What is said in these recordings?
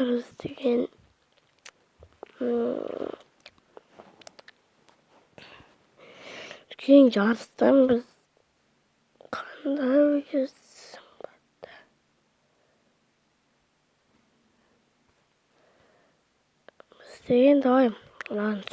Жарыс деген үлкен жарыстан біз қандай өтесің барды. Біз деген давай мынаны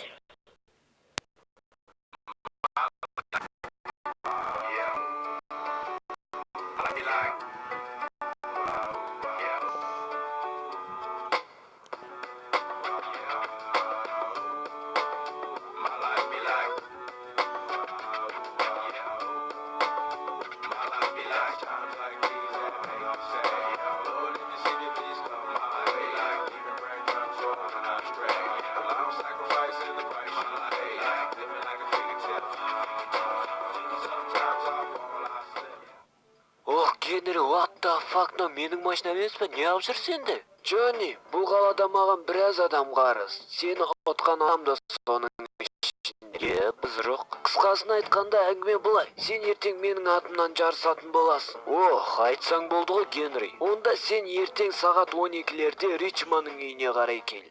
Генри, what the fuck, менің машинам емес пе? Не алып жүрсің енді? Джонни, бұл қалада маған біраз адам қарыз. Сені ұтқан адам да соның ішінде. Біз жоқ. Қысқасын айтқанда әңгіме былай. Сен ертең менің атымнан жарысатын боласың. Айтсаң болды ғой, Генри. Онда сен ертең сағат 12-лерде Ричманның үйіне қарай кел.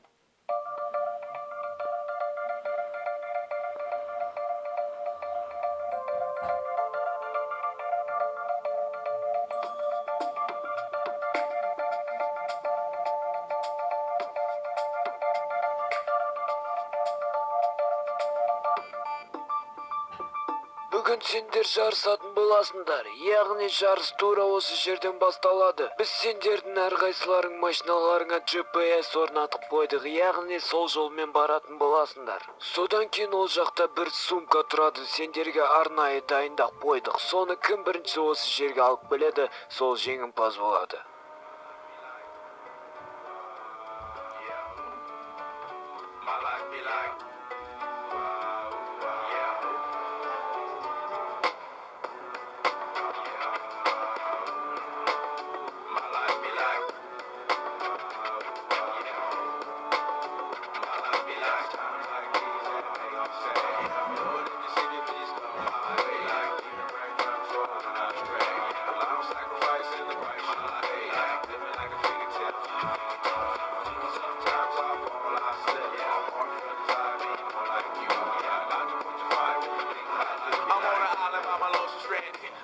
Бүгін сендер жарысатын боласыңдар. Яғни жарыс тура осы жерден басталады. Біз сендердің әрқайсыларың машиналарыңа GPS орнатып қойдық. Яғни сол жолмен баратын боласыңдар. Содан кейін ол жақта бір сумка тұрады. Сендерге арнайы дайындап қойдық. Соны кім бірінші осы жерге алып келеді, сол жеңімпаз болады.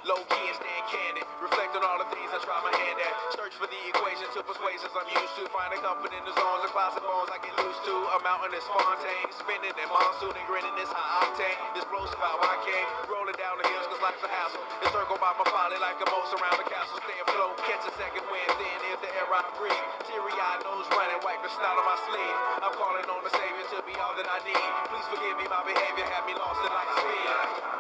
Low-key and staying candid. Reflect on all the things I try my hand at. Search for the equation to persuasions I'm used to. Find a comfort in the zones, the closet bones I get loose to. A mountain is Fontaine, spinning in monsoon and grinning is high octane. Explosive how I came, rolling down the hills cause life's a hassle. Encircled by my folly like a moat around the castle. Stay afloat, catch a second wind, thin is the air I breathe. Teary-eyed nose running, wipe the snot on my sleeve. I'm calling on the Savior to be all that I need. Please forgive me, my behavior had me lost in light speed.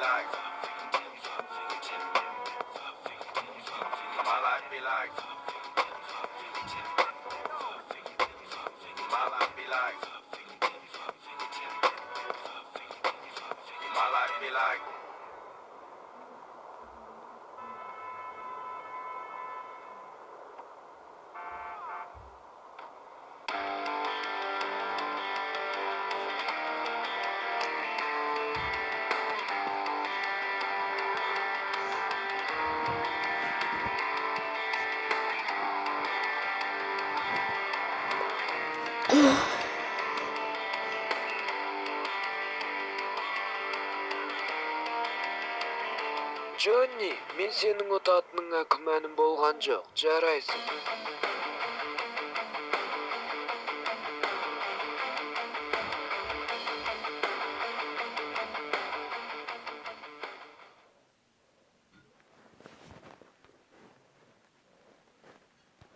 like. My life be like. My life be like. My life be like. Джонни, мен сенің ұтатыныңа күмәнім болған жоқ, жарайсың.